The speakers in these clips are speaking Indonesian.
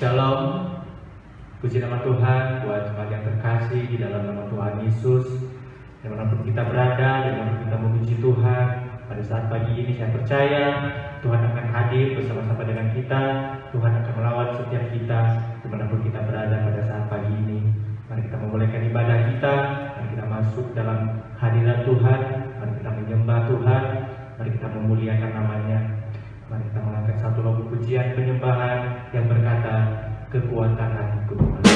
Shalom, puji nama Tuhan buat jemaat yang terkasih di dalam nama Tuhan Yesus. Dimanapun kita berada, dimanapun kita memuji Tuhan, pada saat pagi ini saya percaya Tuhan akan hadir bersama-sama dengan kita. Tuhan akan melawat setiap kita dimanapun kita berada pada saat pagi ini. Mari kita memulaikan ibadah kita, mari kita masuk dalam hadirat Tuhan, mari kita menyembah Tuhan, mari kita memuliakan namanya. Mari kita mengangkat satu lagu pujian penyembahan yang berkata, kekuatan hatiku. Ku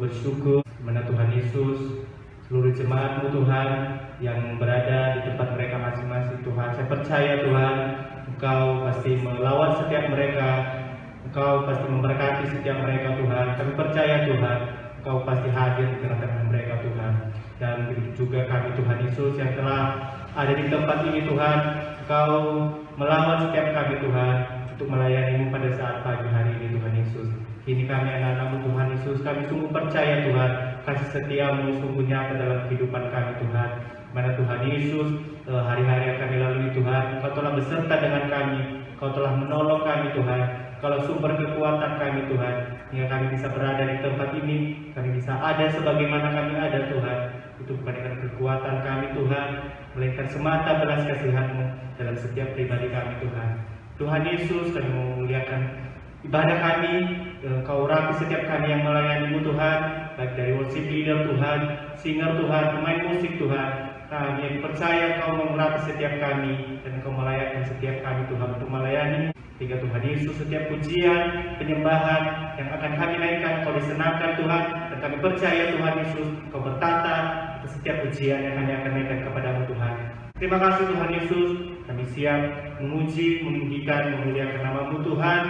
bersyukur kepada Tuhan Yesus, seluruh jemaat-Mu Tuhan yang berada di tempat mereka masing-masing Tuhan. Saya percaya Tuhan, Engkau pasti melawat setiap mereka, Engkau pasti memberkati setiap mereka Tuhan. Kami percaya Tuhan, Engkau pasti hadir di tengah-tengah mereka Tuhan. Dan begitu juga kami Tuhan Yesus yang telah ada di tempat ini Tuhan, Engkau melawat setiap kami Tuhan untuk melayani-Mu pada saat pagi hari ini Tuhan Yesus. Kini kami anak-anak-Mu Tuhan Yesus, kami sungguh percaya Tuhan, kasih setia-Mu sungguh nyata dalam kehidupan kami Tuhan. Mana Tuhan Yesus, hari-hari yang kami lalui Tuhan, Engkau telah beserta dengan kami, Engkau telah menolong kami Tuhan, kalau sumber kekuatan kami Tuhan, hingga kami bisa berada di tempat ini, kami bisa ada sebagaimana kami ada Tuhan. Itu bukan kekuatan kami Tuhan, melainkan semata belas kasihan-Mu dalam setiap pribadi kami Tuhan. Tuhan Yesus, kami memuliakan ibadah kami, Engkau urapi setiap kami yang melayani-Mu Tuhan, baik dari worship leader Tuhan, singer Tuhan, pemain musik Tuhan. Kami yang percaya Engkau mengurapi setiap kami dan Engkau melayani setiap kami Tuhan untuk melayani. Hingga Tuhan Yesus setiap pujian, penyembahan yang akan kami naikkan, Engkau disenangkan Tuhan, dan kami percaya Tuhan Yesus, Engkau bertata atas setiap pujian yang kami akan naikkan kepadamu Tuhan. Terima kasih Tuhan Yesus, kami siap memuji, meninggikan, memuliakan nama-Mu Tuhan.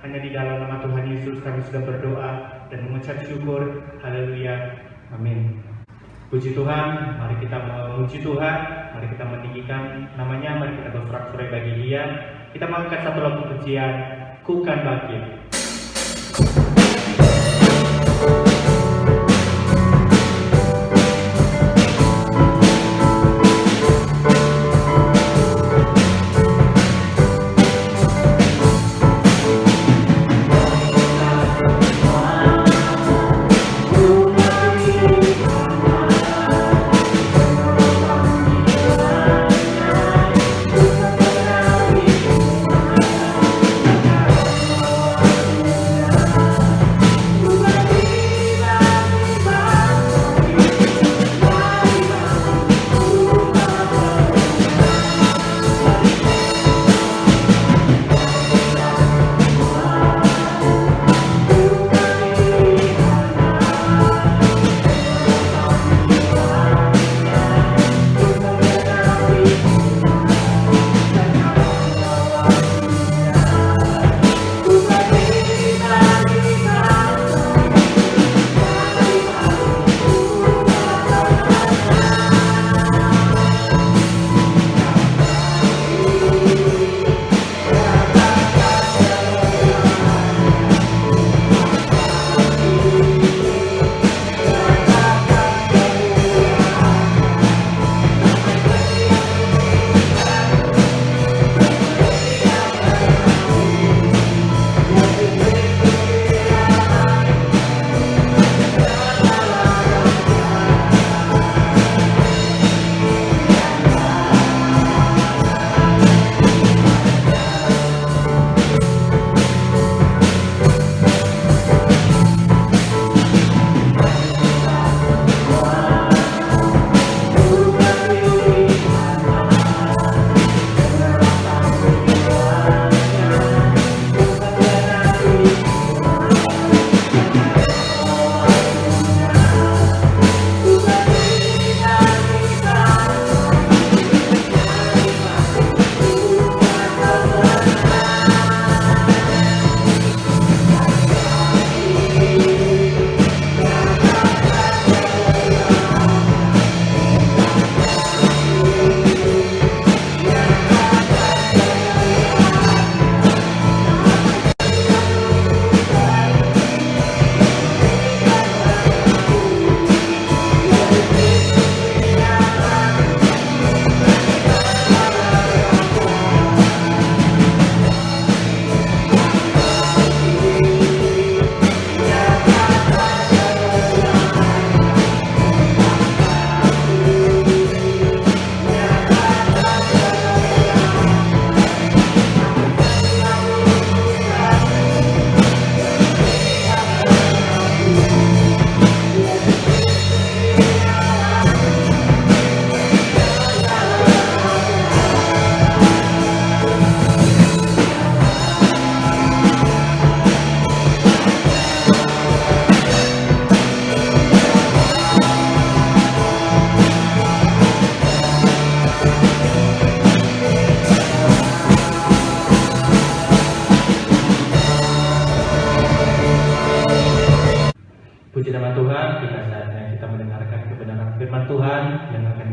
Hanya di dalam nama Tuhan Yesus kami sudah berdoa dan mengucap syukur. Haleluya. Amin. Puji Tuhan, mari kita memuji Tuhan, mari kita meninggikan namanya, mari kita bersorak-sorai bagi Dia. Kita mengangkat satu lagu pujian, Ku Kan Bangkit.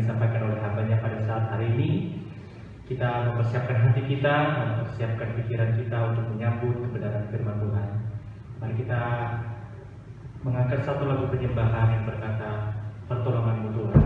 disampaikan oleh hambanya pada saat hari ini. Kita mempersiapkan hati kita, mempersiapkan pikiran kita untuk menyambut kebenaran firman Tuhan. Mari kita mengangkat satu lagu penyembahan yang berkata, "Pertolonganmu Tuhan."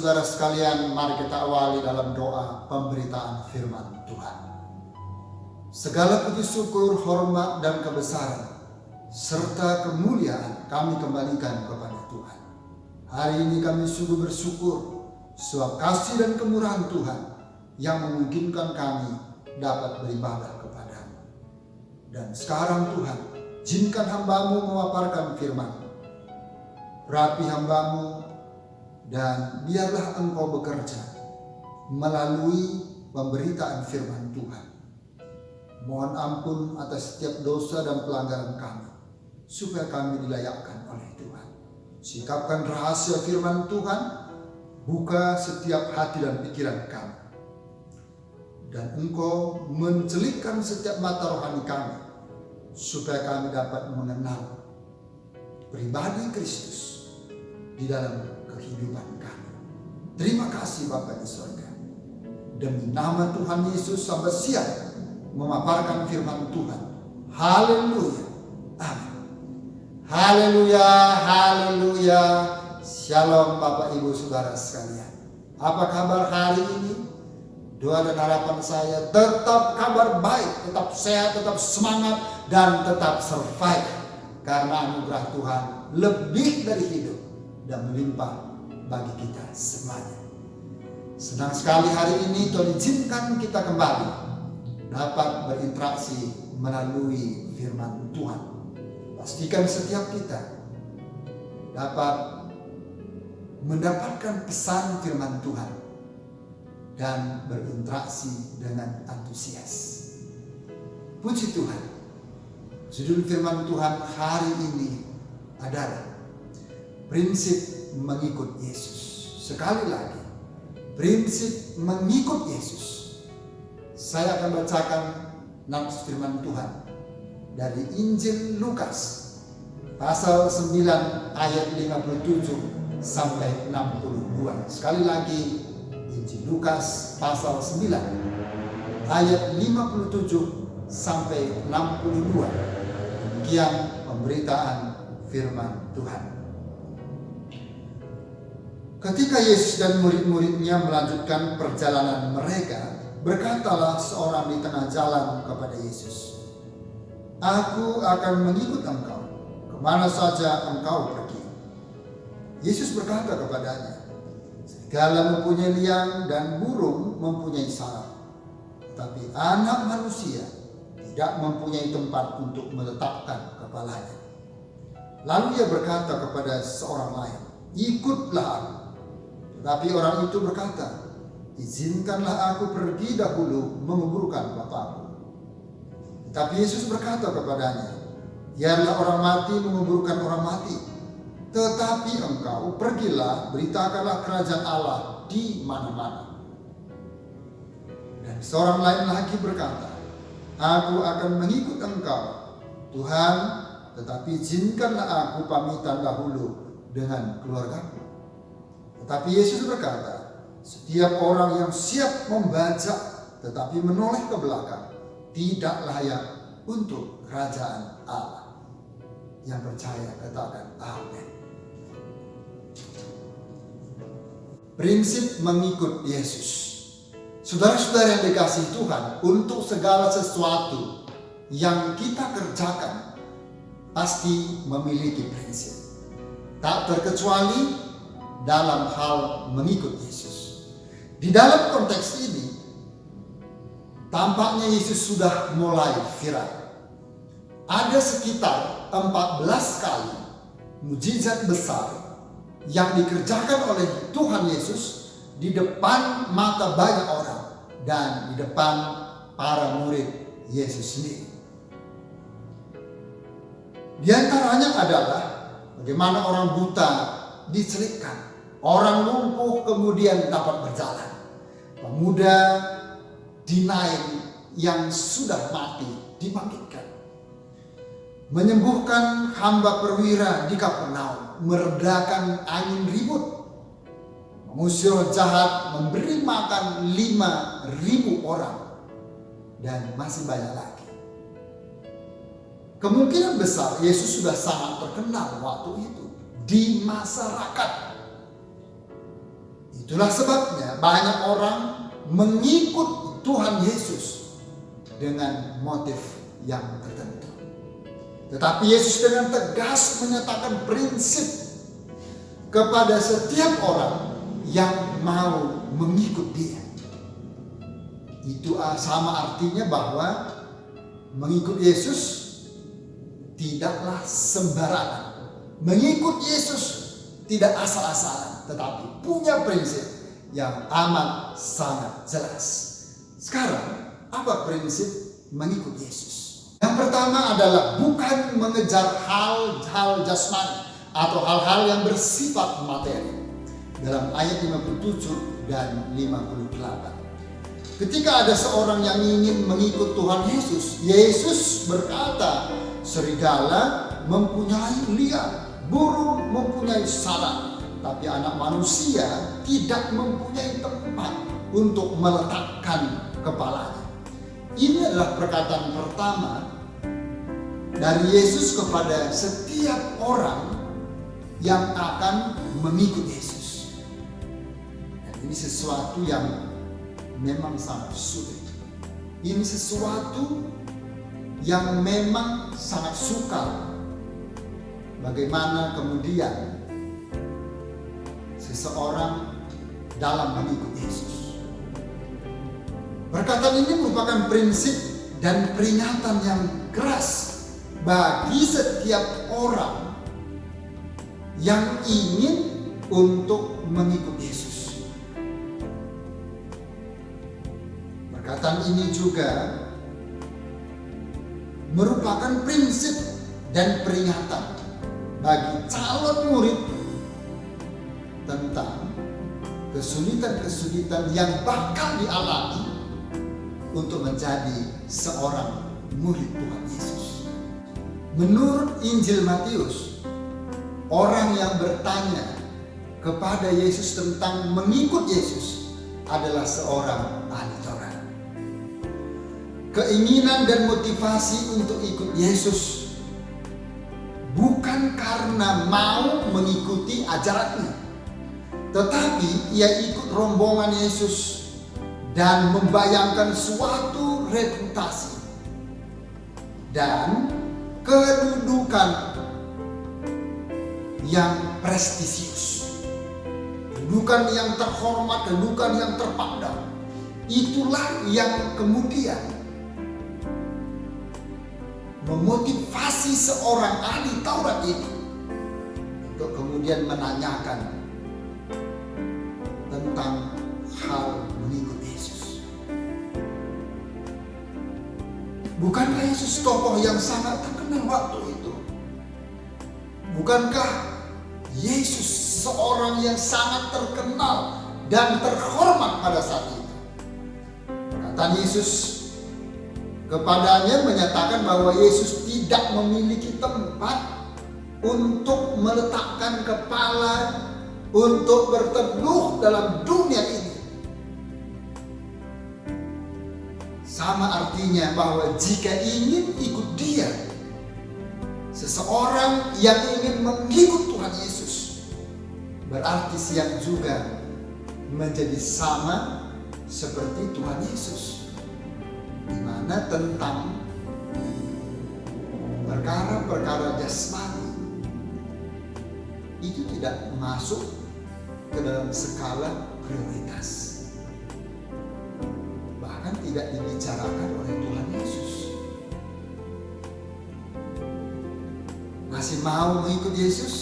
saudara sekalian, mari kita awali dalam doa pemberitaan firman Tuhan. Segala puji syukur, hormat, dan kebesaran, serta kemuliaan kami kembalikan kepada Tuhan. Hari ini kami sungguh bersyukur sebab kasih dan kemurahan Tuhan yang memungkinkan kami dapat beribadah kepada-Mu. Dan sekarang Tuhan, izinkan hamba-Mu memaparkan firman-Mu. Rapi hamba-Mu, dan biarlah Engkau bekerja melalui pemberitaan firman Tuhan. Mohon ampun atas setiap dosa dan pelanggaran kami. supaya kami dilayakkan oleh Tuhan. Sikapkan rahasia firman Tuhan, buka setiap hati dan pikiran kami. Dan Engkau mencelikkan setiap mata rohani kami, supaya kami dapat mengenal pribadi Kristus di dalam kehidupan kami. Terima kasih Bapa di surga. Demi nama Tuhan Yesus sampai siap memaparkan firman Tuhan. Haleluya. Amin. Haleluya, haleluya. Shalom Bapak Ibu Saudara sekalian. Apa kabar hari ini? Doa dan harapan saya tetap kabar baik, tetap sehat, tetap semangat, dan tetap survive. Karena anugerah Tuhan lebih dari hidup dan melimpah bagi kita semuanya. Senang sekali hari ini Tuhan izinkan kita kembali dapat berinteraksi melalui firman Tuhan. Pastikan setiap kita dapat mendapatkan pesan firman Tuhan dan berinteraksi dengan antusias. Puji Tuhan. Judul firman Tuhan hari ini adalah prinsip mengikut Yesus. Sekali lagi, prinsip mengikut Yesus. Saya akan bacakan nats firman Tuhan dari Injil Lukas pasal 9 ayat 57 sampai 62. Sekali lagi, Injil Lukas pasal 9 ayat 57 sampai 62. Demikian pemberitaan firman Tuhan. Ketika Yesus dan murid-muridnya melanjutkan perjalanan mereka, berkatalah seorang di tengah jalan kepada Yesus, "Aku akan mengikut engkau kemana saja engkau pergi." Yesus berkata kepadanya, "Segala mempunyai liang dan burung mempunyai sarang, tetapi anak manusia tidak mempunyai tempat untuk meletakkan kepalanya." Lalu ia berkata kepada seorang lain, "Ikutlah aku." Tetapi orang itu berkata, "Izinkanlah aku pergi dahulu menguburkan bapakku." Tetapi Yesus berkata kepadanya, "Biarlah orang mati menguburkan orang mati, tetapi engkau pergilah, beritakanlah kerajaan Allah di mana-mana." Dan seorang lain lagi berkata, "Aku akan mengikut engkau, Tuhan, tetapi izinkanlah aku pamitan dahulu dengan keluargaku." Tetapi Yesus berkata, "Setiap orang yang siap membajak tetapi menoleh ke belakang tidak layak untuk kerajaan Allah." Yang percaya katakan amin. Prinsip mengikut Yesus. Saudara-saudara yang dikasihi Tuhan, untuk segala sesuatu yang kita kerjakan pasti memiliki prinsip. Tak terkecuali dalam hal mengikut Yesus. Di dalam konteks ini, tampaknya Yesus sudah mulai viral. Ada sekitar 14 kali mujizat besar yang dikerjakan oleh Tuhan Yesus di depan mata banyak orang dan di depan para murid Yesus sendiri. Di antaranya adalah bagaimana orang buta dicelupkan, orang lumpuh kemudian dapat berjalan, pemuda dinaik yang sudah mati dibangkitkan, menyembuhkan hamba perwira di Kapernaum, meredakan angin ribut, mengusir roh jahat, memberi makan 5.000 orang, dan masih banyak lagi. Kemungkinan besar Yesus sudah sangat terkenal waktu itu di masyarakat. Itulah sebabnya banyak orang mengikut Tuhan Yesus dengan motif yang tertentu. Tetapi Yesus dengan tegas menyatakan prinsip kepada setiap orang yang mau mengikut Dia. Itu sama artinya bahwa mengikut Yesus tidaklah sembarangan. Mengikut Yesus tidak asal-asalan, tetapi punya prinsip yang amat sangat jelas. Sekarang, apa prinsip mengikut Yesus? Yang pertama adalah bukan mengejar hal-hal jasmani atau hal-hal yang bersifat materi. Dalam ayat 57 dan 58. Ketika ada seorang yang ingin mengikut Tuhan Yesus, Yesus berkata, serigala mempunyai liang, burung mempunyai sarang, tapi anak manusia tidak mempunyai tempat untuk meletakkan kepalanya. Ini adalah perkataan pertama dari Yesus kepada setiap orang yang akan mengikut Yesus. Dan ini sesuatu yang memang sangat sulit. Ini sesuatu yang memang sangat sukar. Bagaimana kemudian seseorang dalam mengikut Yesus. Perkataan ini merupakan prinsip dan peringatan yang keras bagi setiap orang yang ingin untuk mengikut Yesus. Perkataan ini juga merupakan prinsip dan peringatan bagi calon murid tentang kesulitan-kesulitan yang bakal dialami untuk menjadi seorang murid Tuhan Yesus. Menurut Injil Matius, orang yang bertanya kepada Yesus tentang mengikut Yesus adalah seorang ahli Taurat. Keinginan dan motivasi untuk ikut Yesus bukan karena mau mengikuti ajarannya, tetapi ia ikut rombongan Yesus dan membayangkan suatu reputasi dan kedudukan yang prestisius, kedudukan yang terhormat, kedudukan yang terpandang. Itulah yang kemudian memotivasi seorang ahli Taurat ini untuk kemudian menanyakan tentang hal mengikut Yesus. Bukankah Yesus tokoh yang sangat terkenal waktu itu? Bukankah Yesus seorang yang sangat terkenal dan terhormat pada saat itu? Perkataan Yesus kepadanya menyatakan bahwa Yesus tidak memiliki tempat untuk meletakkan kepala, untuk berteduh dalam dunia ini. Sama artinya bahwa jika ingin ikut Dia, seseorang yang ingin mengikut Tuhan Yesus, berarti siap juga menjadi sama seperti Tuhan Yesus, di mana tentang perkara-perkara jasmani itu tidak masuk ke dalam skala prioritas, bahkan tidak dibicarakan oleh Tuhan Yesus. Masih mau mengikut Yesus?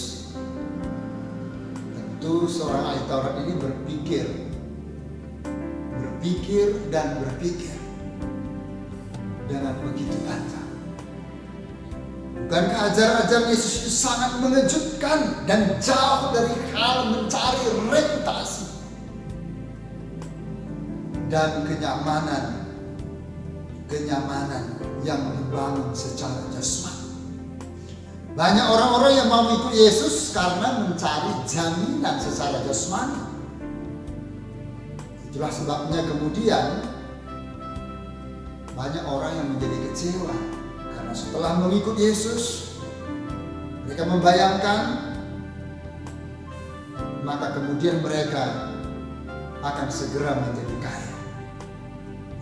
Tentu seorang ahli Taurat ini berpikir dan berpikir dengan begitu tajam. Bukankah ajaran-ajaran Yesus itu sangat mengejutkan dan jauh dari hal mencari reputasi dan kenyamanan yang dibangun secara jasmani? Banyak orang-orang yang mau ikut Yesus karena mencari jaminan secara jasmani. Itulah sebabnya kemudian banyak orang yang menjadi kecewa karena setelah mengikut Yesus, mereka membayangkan, maka kemudian mereka akan segera menjadi kaya.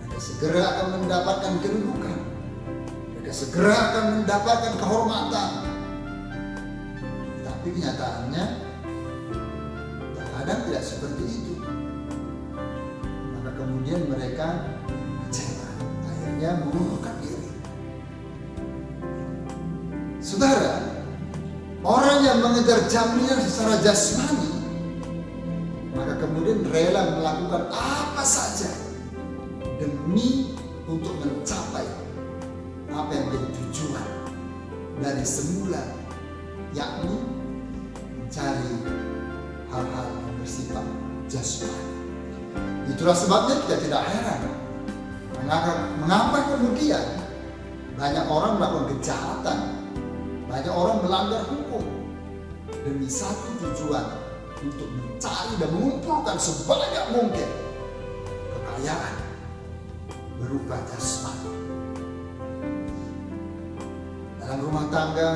Mereka segera akan mendapatkan kedudukan. Mereka segera akan mendapatkan kehormatan. Tapi kenyataannya terkadang tidak seperti itu. Maka kemudian mereka kecewa, akhirnya mengundurkan diri. Saudara, orang yang mengejar jaminan secara jasmani, maka kemudian rela melakukan apa saja demi untuk mencapai apa yang menjadi dari semula, yakni mencari hal-hal yang bersifat jasmani. Itulah sebabnya kita tidak heran mengapa kemudian banyak orang melakukan kejahatan, banyak orang melanggar hukum demi satu tujuan, untuk mencari dan mengumpulkan sebanyak mungkin kekayaan berupa jasmani. Dalam rumah tangga,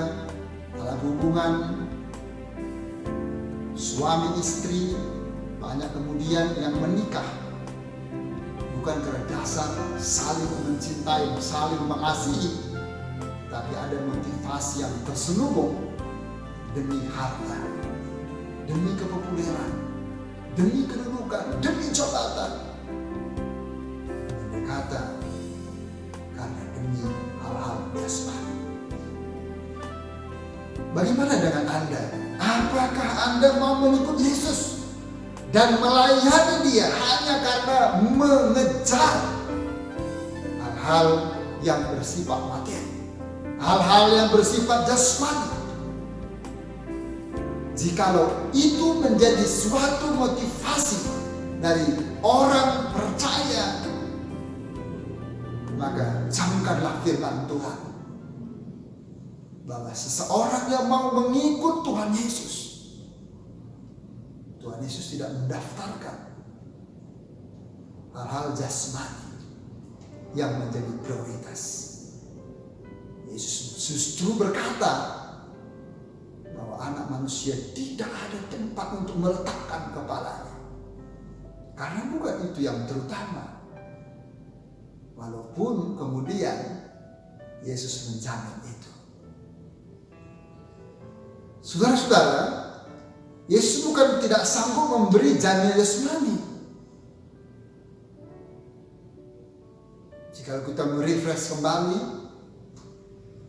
dalam hubungan suami istri, banyak kemudian yang menikah bukan karena dasar saling mencintai, saling mengasihi, tapi ada motivasi yang terselubung demi harta, demi kepopuleran, demi kedudukan, demi jabatan. Berkata karena demi hal-hal jasmani. Bagaimana dengan Anda? Apakah Anda mau mengikut Yesus dan melayani Dia hanya karena mengejar hal-hal yang bersifat materi, hal-hal yang bersifat jasmani? Jikalau itu menjadi suatu motivasi dari orang percaya, maka camkanlah firman Tuhan bahwa seseorang yang mau mengikut Tuhan Yesus, Tuhan Yesus tidak mendaftarkan hal-hal jasmani yang menjadi prioritas. Yesus justru berkata bahwa anak manusia tidak ada tempat untuk meletakkan kepalanya, karena bukan itu yang terutama. Walaupun kemudian Yesus menjamin itu. Saudara-saudara, Yesus bukan tidak sanggup memberi jaminan jasmani. Jika kita merefresh kembali,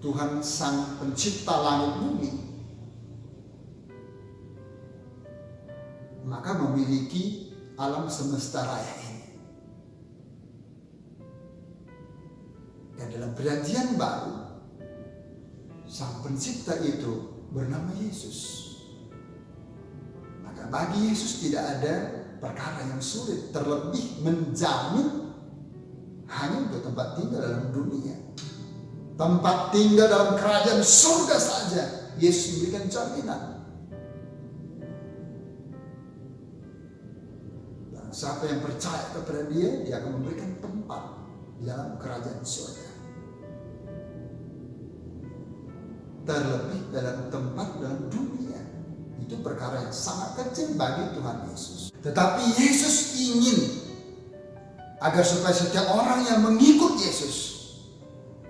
Tuhan Sang Pencipta langit bumi, maka memiliki alam semesta raya ini. Dan dalam perjanjian baru, Sang Pencipta itu bernama Yesus. Maka bagi Yesus tidak ada perkara yang sulit, terlebih menjamin hanya untuk tempat tinggal dalam dunia, tempat tinggal dalam kerajaan surga saja. Yesus memberikan jaminan. Dan siapa yang percaya kepada Dia, Dia akan memberikan tempat di dalam kerajaan surga. Terlebih dalam tempat dalam dunia, itu perkara yang sangat kecil bagi Tuhan Yesus. Tetapi Yesus ingin agar supaya setiap orang yang mengikut Yesus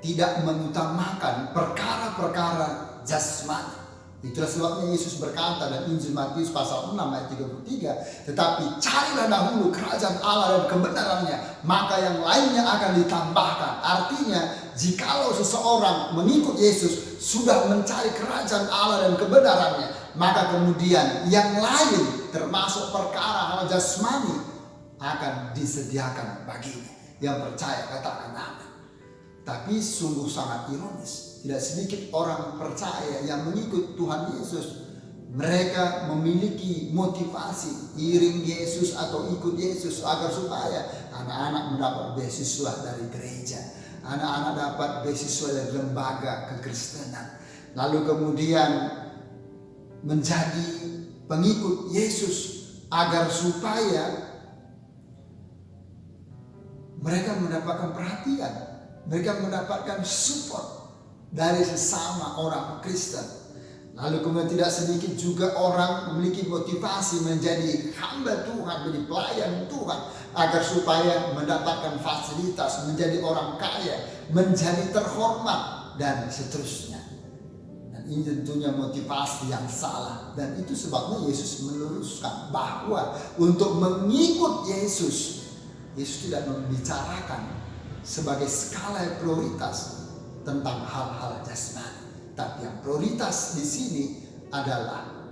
tidak mengutamakan perkara-perkara jasmani. Itulah sebabnya Yesus berkata dalam Injil Matius pasal 6 ayat 33, tetapi carilah dahulu kerajaan Allah dan kebenarannya, maka yang lainnya akan ditambahkan. Artinya, jikalau seseorang mengikut Yesus sudah mencari kerajaan Allah dan kebenarannya, maka kemudian yang lain termasuk perkara hal jasmani akan disediakan baginya. Yang percaya katakan amin. Tapi sungguh sangat ironis, tidak sedikit orang percaya yang mengikut Tuhan Yesus, mereka memiliki motivasi iring Yesus atau ikut Yesus agar supaya anak-anak mendapat beasiswa dari gereja, anak-anak dapat beasiswa dari lembaga kekristenan, lalu kemudian menjadi pengikut Yesus agar supaya mereka mendapatkan perhatian, mereka mendapatkan support dari sesama orang Kristen. Lalu kemudian tidak sedikit juga orang memiliki motivasi menjadi hamba Tuhan, menjadi pelayan Tuhan, agar supaya mendapatkan fasilitas, menjadi orang kaya, menjadi terhormat, dan seterusnya. Dan ini tentunya motivasi yang salah. Dan itu sebabnya Yesus meluruskan bahwa untuk mengikut Yesus, Yesus tidak membicarakan sebagai skala prioritas tentang hal-hal jasmani, tapi yang prioritas di sini adalah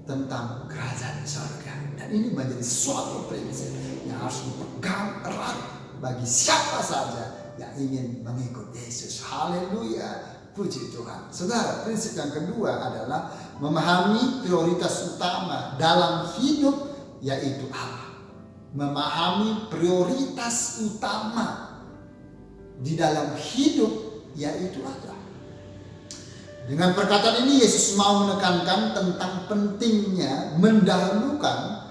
tentang kerajaan surga. Dan ini menjadi suatu prinsip yang harus dipegang erat bagi siapa saja yang ingin mengikut Yesus. Haleluya, Puji Tuhan. Saudara, prinsip yang kedua adalah memahami prioritas utama dalam hidup, yaitu Allah. Memahami prioritas utama di dalam hidup, yaitu Allah. Dengan perkataan ini Yesus mau menekankan tentang pentingnya mendahulukan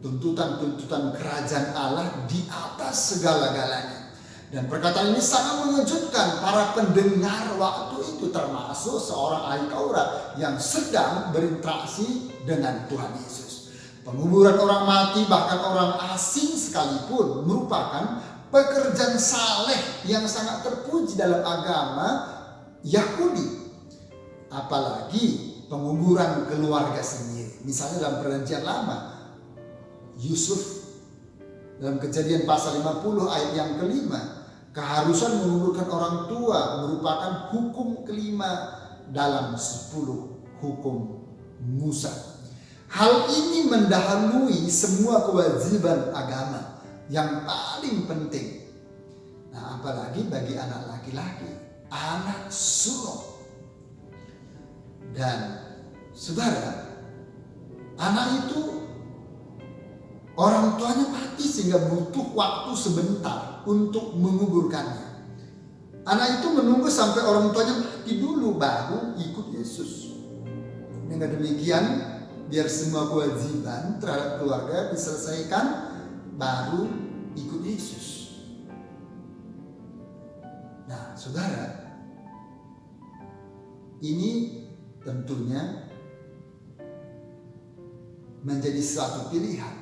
tuntutan-tuntutan kerajaan Allah di atas segala-galanya. Dan perkataan ini sangat mengejutkan para pendengar waktu itu, termasuk seorang ahli Taurat yang sedang berinteraksi dengan Tuhan Yesus. Penguburan orang mati, bahkan orang asing sekalipun, merupakan pekerjaan saleh yang sangat terpuji dalam agama Yahudi. Apalagi penguburan keluarga sendiri. Misalnya dalam Perjanjian Lama, Yusuf dalam Kejadian pasal 50 ayat yang kelima, keharusan menguburkan orang tua merupakan hukum kelima dalam 10 hukum Musa. Hal ini mendahului semua kewajiban agama yang paling penting. Nah, apalagi bagi anak laki-laki, anak sulung. Dan saudara, anak itu orang tuanya mati sehingga butuh waktu sebentar untuk menguburkannya. Anak itu menunggu sampai orang tuanya mati dulu baru ikut Yesus. Dengan demikian, biar semua kewajiban terhadap keluarga diselesaikan, baru ikut Yesus. Nah, saudara, ini tentunya menjadi suatu pilihan.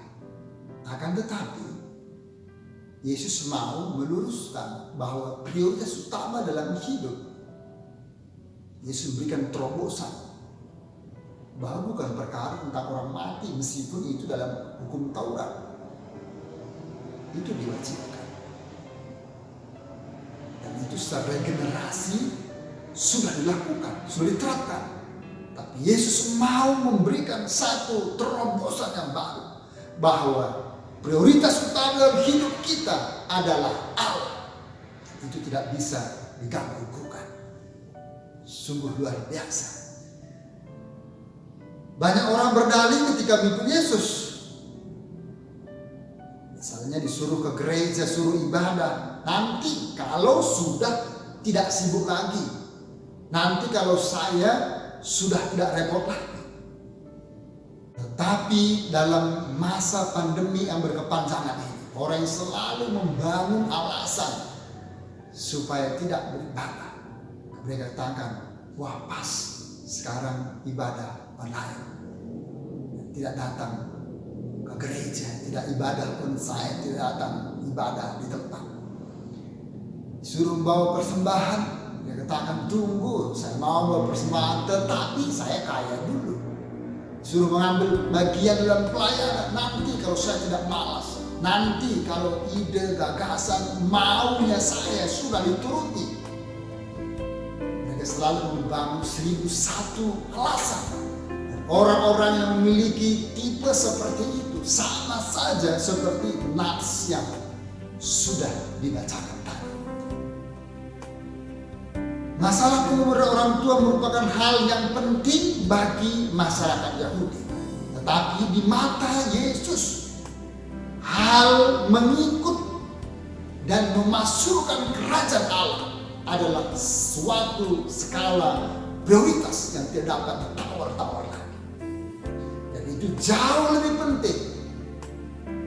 Akan tetapi, Yesus mau meluruskan bahwa prioritas utama dalam hidup, Yesus berikan terobosan bahwa bukan perkara tentang orang mati, meskipun itu dalam hukum Taurat itu diwajibkan, dan itu secara regenerasi sudah dilakukan, sudah diterapkan. Tapi Yesus mau memberikan satu terobosan yang baru, bahwa prioritas utama dalam hidup kita adalah Allah. Itu tidak bisa diganggu-gugat. Sungguh luar biasa. Banyak orang berdalih ketika mengikut Yesus. Misalnya disuruh ke gereja, suruh ibadah. Nanti kalau sudah tidak sibuk lagi. Nanti kalau saya sudah tidak repot lagi. Tetapi dalam masa pandemi yang berkepanjangan ini, orang yang selalu membangun alasan supaya tidak beribadah. Mereka katakan, wah pas sekarang ibadah online. Tidak datang ke gereja, tidak ibadah pun saya tidak datang ibadah di tempat. Disuruh membawa persembahan, dia katakan tunggu, saya mau membawa persembahan tetapi saya kaya dulu. Suruh mengambil bagian dalam pelayanan, nanti kalau saya tidak malas, nanti kalau ide, gagasan, maunya saya sudah dituruti. Mereka selalu membangun 1001 alasan. Dan orang-orang yang memiliki tipe seperti itu sama saja seperti nas yang sudah dibacakan tadi. Masalah penguburan orang tua merupakan hal yang penting bagi masyarakat Yahudi. Tetapi di mata Yesus, hal mengikut dan memasukkan kerajaan Allah adalah suatu skala prioritas yang tidak dapat ditawar-tawar lagi. Dan itu jauh lebih penting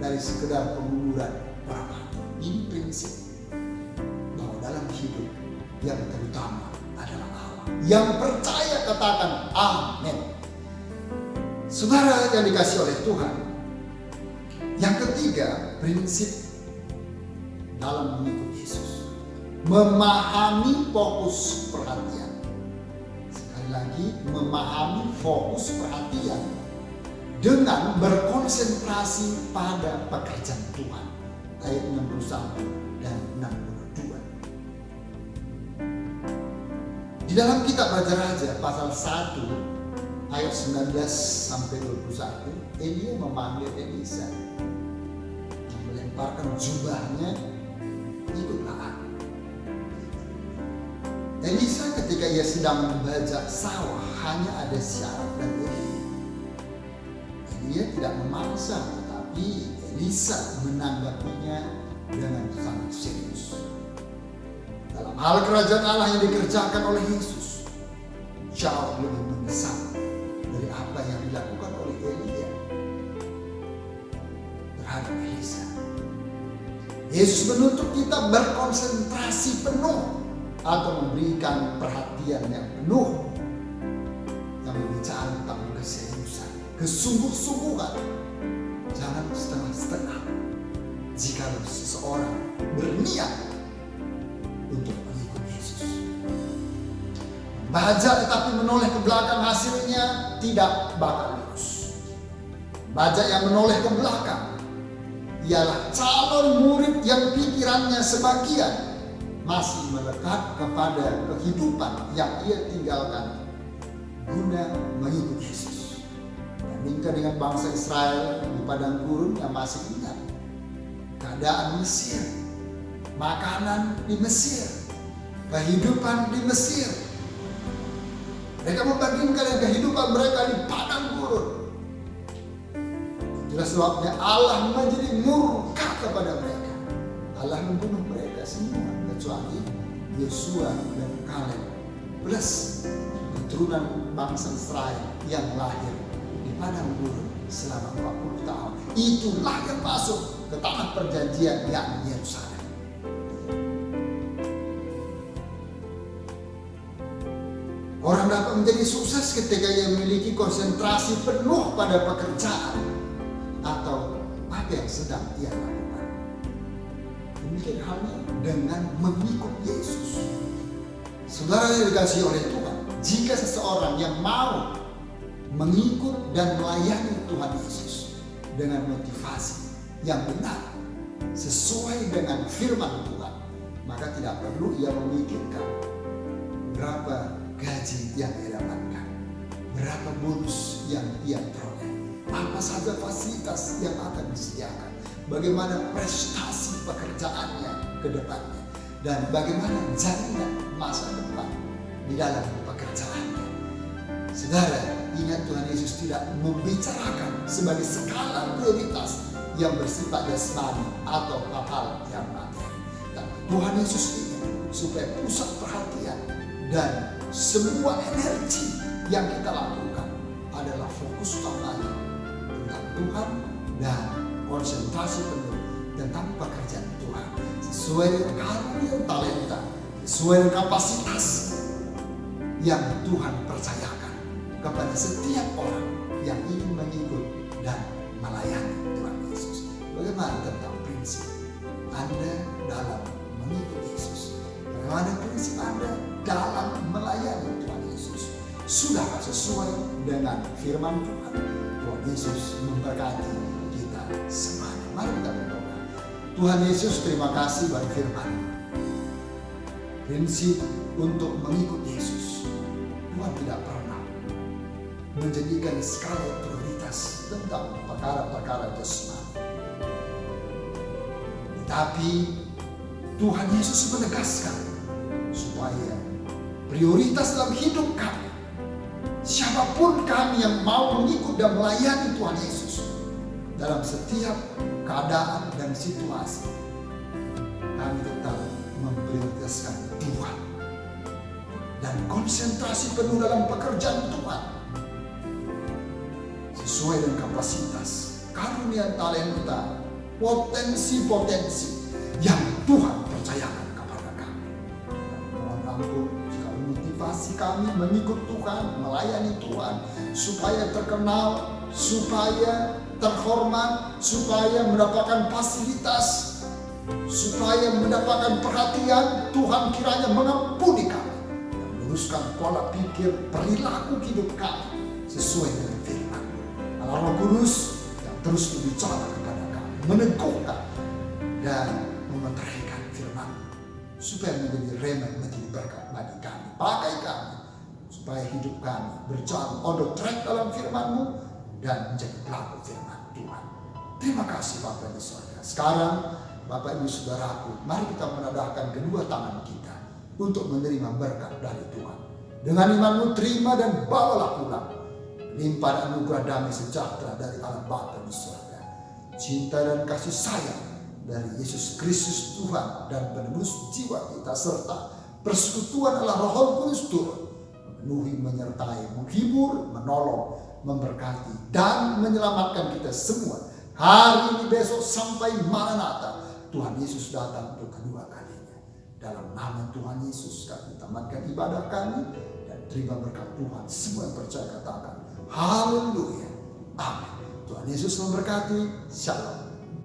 dari sekedar penguburan orang mati. Ini prinsip bahwa dalam hidup yang terutama adalah Allah. Yang percaya katakan amin. Saudara yang dikasihi oleh Tuhan, yang ketiga prinsip dalam mengikut Yesus, memahami fokus perhatian. Sekali lagi, memahami fokus perhatian dengan berkonsentrasi pada pekerjaan Tuhan. Ayat 61 dan 62. Di dalam kitab Raja-Raja pasal 1 ayat 19 sampai 21, Elia memanggil Elisa, melemparkan jubahnya, ikutlah aku. Elisa ketika ia sedang membajak sawah hanya ada syarat dan Elia tidak memaksa, tetapi Elisa menanggapinya dengan sangat serius. Dalam hal kerajaan Allah yang dikerjakan oleh Yesus jauh lebih mendesak dari apa yang dilakukan oleh Elia terhadap Elisa. Yesus menuntut kita berkonsentrasi penuh atau memberikan perhatian yang penuh yang berbicara tentang keseriusan, kesungguh-sungguhan, jangan setengah-setengah. Jika seseorang berniat untuk mengikut Yesus, membaca tetapi menoleh ke belakang, hasilnya tidak bakal lurus. Baca yang menoleh ke belakang ialah calon murid yang pikirannya sebagian masih melekat kepada kehidupan yang ia tinggalkan guna mengikut Yesus. Bandingkan dengan bangsa Israel di padang gurun yang masih ingat keadaan Mesir, makanan di Mesir, kehidupan di Mesir. Mereka membandingkan dengan kehidupan mereka di padang gurun. Itulah sebabnya Allah menjadi murka kepada mereka. Allah membunuh mereka semua kecuali Yosua dan Kaleb plus keturunan bangsa Israel yang lahir di padang gurun selama 40 tahun. Itulah yang masuk ke tanah perjanjian yang Yerusalem. Orang dapat menjadi sukses ketika ia memiliki konsentrasi penuh pada pekerjaan atau apa yang sedang ia lakukan. Demikian halnya dengan mengikut Yesus. Saudara yang dikasihi oleh Tuhan, jika seseorang yang mau mengikut dan melayani Tuhan Yesus dengan motivasi yang benar sesuai dengan firman Tuhan, maka tidak perlu ia memikirkan berapa gaji yang ia dapatkan, berapa bonus yang ia peroleh, apa saja fasilitas yang akan disediakan, bagaimana prestasi pekerjaannya ke depannya, dan bagaimana jaminan masa depan di dalam pekerjaannya. Saudara, ingat Tuhan Yesus tidak membicarakan sebagai skala prioritas yang bersifat jasmani atau hal-hal yang materi. Tapi Tuhan Yesus ingin supaya pusat perhatian dan semua energi yang kita lakukan adalah fokus utamanya tentang Tuhan dan konsentrasi penuh tentang pekerjaan Tuhan sesuai dengan karunia talenta, sesuai dengan kapasitas yang Tuhan percayakan kepada setiap orang yang ingin mengikut dan melayani Tuhan Yesus. Bagaimana tentang prinsip Anda dalam mengikut Yesus? Bagaimana prinsip Anda dalam melayani Tuhan Yesus? Sudahkah sesuai dengan firman Tuhan? Tuhan Yesus memberkati kita semuanya. Mari kita berdoa. Tuhan Yesus, terima kasih bagi firman. Prinsip untuk mengikut Yesus, Tuhan tidak pernah menjadikan skala prioritas tentang perkara-perkara jasmani. Tetapi Tuhan Yesus menegaskan supaya prioritas dalam hidup kami, siapapun kami yang mau mengikut dan melayani Tuhan Yesus dalam setiap keadaan dan situasi, kami tetap memprioritaskan Tuhan dan konsentrasi penuh dalam pekerjaan Tuhan sesuai dengan kapasitas, karunia, talenta, potensi-potensi yang Tuhan percayakan kepada kami. Mohon ampun jika motivasi kami mengikut Tuhan, melayani Tuhan, supaya terkenal, supaya terhormat, supaya mendapatkan fasilitas, supaya mendapatkan perhatian. Tuhan kiranya mengampuni kami dan meluruskan pola pikir, perilaku hidup kami sesuai dengan firman Allah. Roh Kudus yang terus berbicara kepada kami, meneguhkan dan memeteraikan firman supaya menjadi rema, menjadi berkat bagi kami. Pakai kami supaya hidup kami berjalan on the track dalam firman-Mu dan menjadi pelaku firman Tuhan. Terima kasih Bapa di surga. Sekarang Bapak Ibu Saudaraku, mari kita menadahkan kedua tangan kita untuk menerima berkat dari Tuhan. Dengan imanmu terima dan bawalah pulang. Limpah dan anugerah damai sejahtera dari Allah Bapa di surga. Cinta dan kasih sayang dari Yesus Kristus Tuhan dan penebus jiwa kita, serta persekutuan Allah Roh Kudus turun memenuhi, menyertai, menghibur, menolong, memberkati, dan menyelamatkan kita semua hari ini, besok, sampai Maranatha Tuhan Yesus datang untuk kedua kalinya. Dalam nama Tuhan Yesus kami tamatkan ibadah kami dan terima berkat Tuhan. Semua yang percaya katakan haleluya, amin. Tuhan Yesus memberkati. Shalom.